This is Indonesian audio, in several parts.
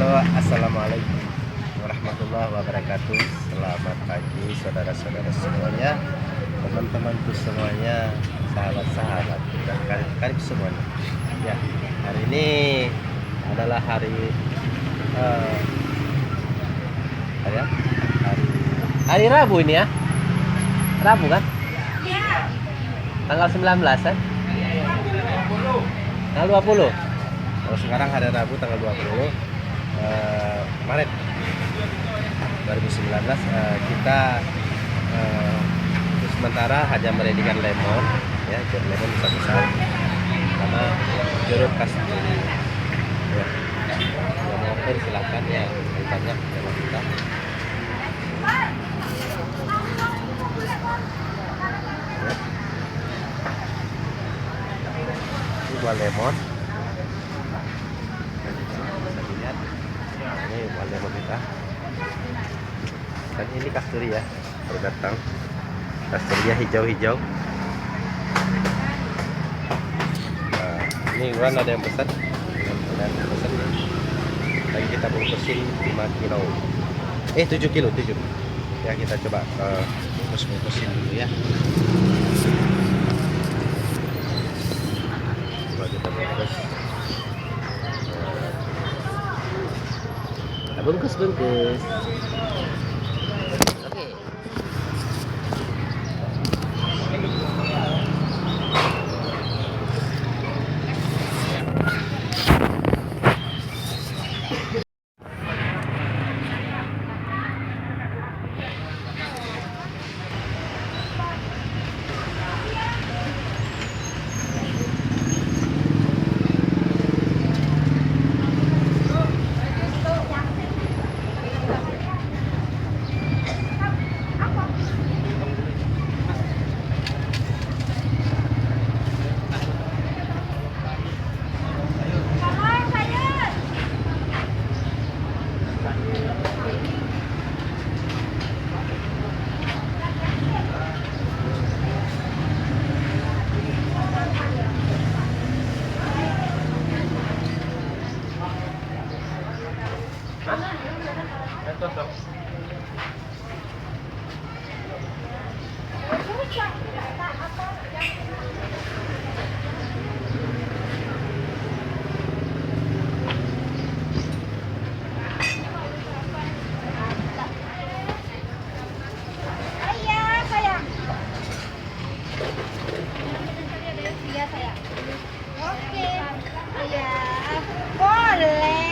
Halo, assalamualaikum warahmatullahi wabarakatuh. Selamat pagi saudara-saudara semuanya, teman-temanku semuanya, sahabat-sahabat dan karib-karib semuanya. Ya, hari ini adalah hari eh, hari, hari hari Rabu ini ya. Rabu kan? Tanggal 19 kan? Tanggal 20. Kalau sekarang hari Rabu tanggal 20 Maret 2019, kita untuk sementara hanya meredikan lemon ya, jeruk lemon besar-besar karena jeruk khas sendiri ya. Yang mau open silahkan, yang banyak sama kita. Ini buah lemon, bisa dilihat. Ini buah lemon kita. Dan ini kasturi ya, baru datang. Kasturia hijau-hijau. Nah, ini Uran ada yang pesan. Ada yang pesan ya. Lagi kita bungkusin 5 kilo. 7 kilo, 7. Ya, kita coba bungkusin dulu ya. Coba kita bungkus. Nah, bungkus. Oke, iya, boleh.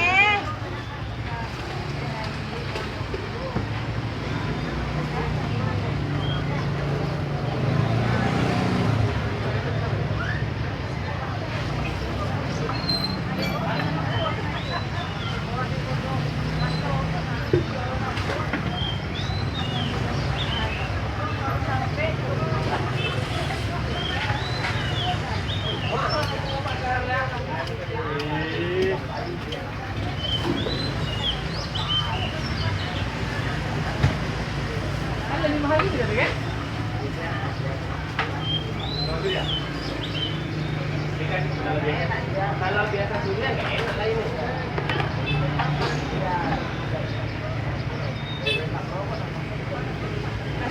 Kalau biasa sudah nggak enak lah ini.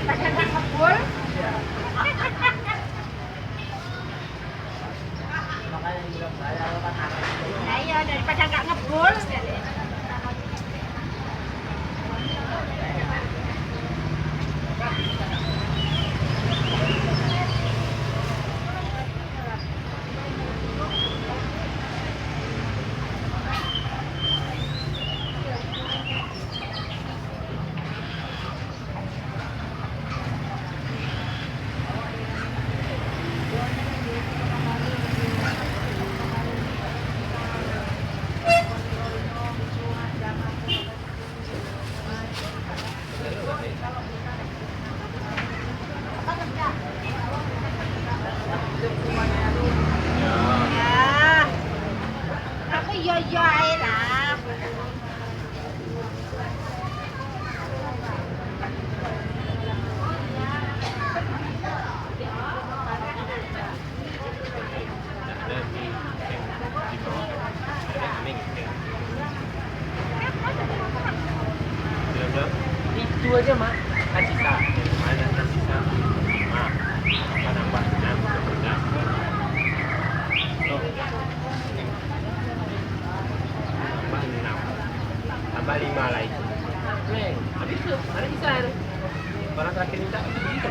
Pakai ngebul. Nah, iya, daripada nggak ngebul. Ya, aku yo ae lah. itu aja mak kan sisa mana kan sisa 5 apa nambah 6 12 oh tambah 6 tambah 5 lagi habis tuh ada sisa orang terakhir minta bisa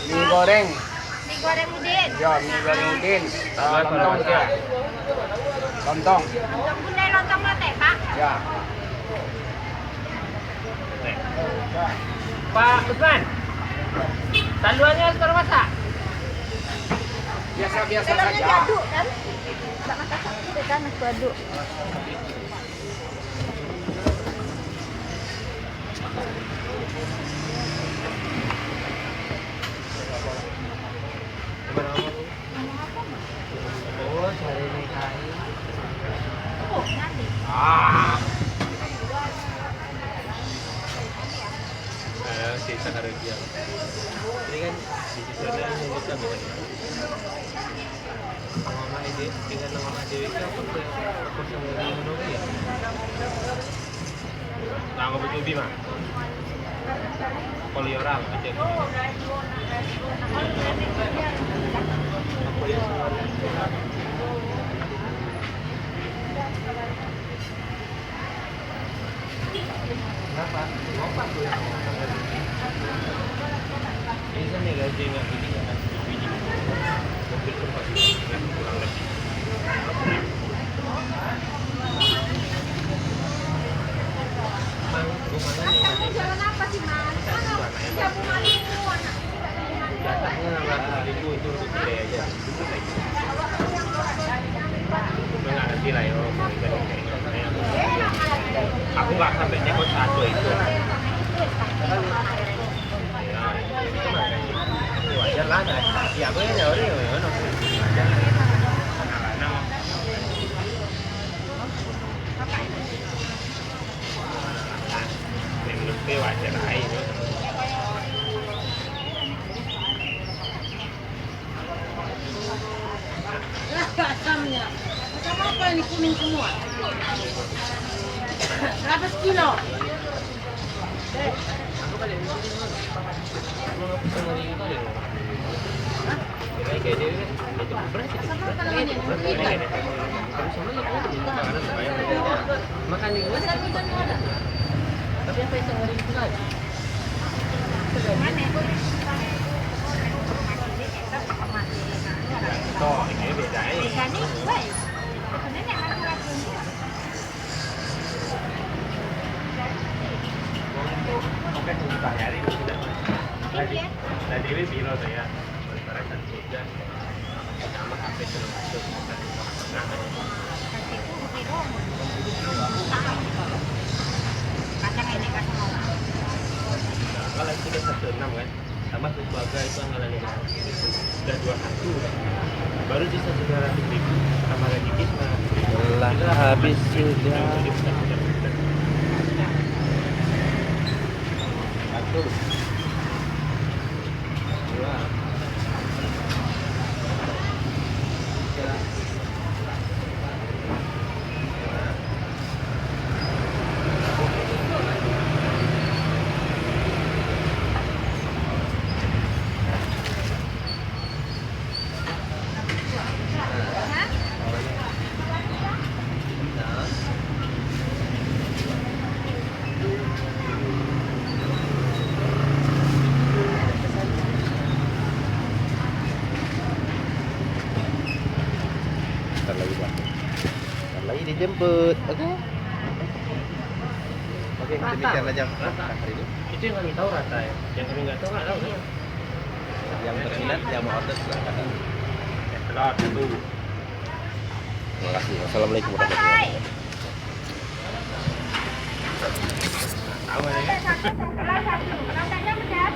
mie goreng Mie goreng udin. ya mie goreng udin lontong ya lontong Lontong bundai lontong lotek, Pak. ya Pak Usman taluannya sekarang masak biasa-biasa Telurnya saja diaduk kan? Tak masak itu kan aku aduk. oh cari nikahi Oh, nanti. Sisa kerja. Ini kan di sisanya yang bisa misalnya. Mama ini dengan nama Dewi itu aku sama menunggu ya. Nggak betul bima. Kalau orang aja. Aku yang kenapa? Apa tuh yang ini kan nih gaji nggak biji kan biji mobil pun pasti kan kurang lebih rumahnya nih Kamu jalan apa sih, Mas? Jamu Maluku, anak. datangnya nggak itu untuk delay aja nggak ngerti lah ya aku nggak sampai nyekot satu itu wajar lah ya aku yang nyari ya wajar anak-anak menurut gue wajar aja Asamnya. Macam apa ini kuning semua? Berapa kilo? makan di luar tapi apa yang ngeri itu kan toh ini beda ya Ikannya baik. Sebenarnya laki-laki oke kita cari sudah ini ya. tadi biro saya dan sama HP terus nah Kasih itu rugi dong. Kacang ini kacang orang. kalau itu udah 1,6 kan tambah sebagai itu anggaran 5 udah 21 baru sisa 900.000 tambah lagi kita Lah habis sudah. Satu. Dua. Tiga. Ntar lagi Pak. Ntar lagi dijemput. Oke. Oke, demikian aja Rata. hari ini. Itu yang kami tahu rata ya yang kami nggak tahu ya Yang berminat yang mau order silahkan. telur satu Terima kasih. Wassalamualaikum warahmatullahi wabarakatuh. tahu ya Satu, satu, satu. Kalau saja pedas.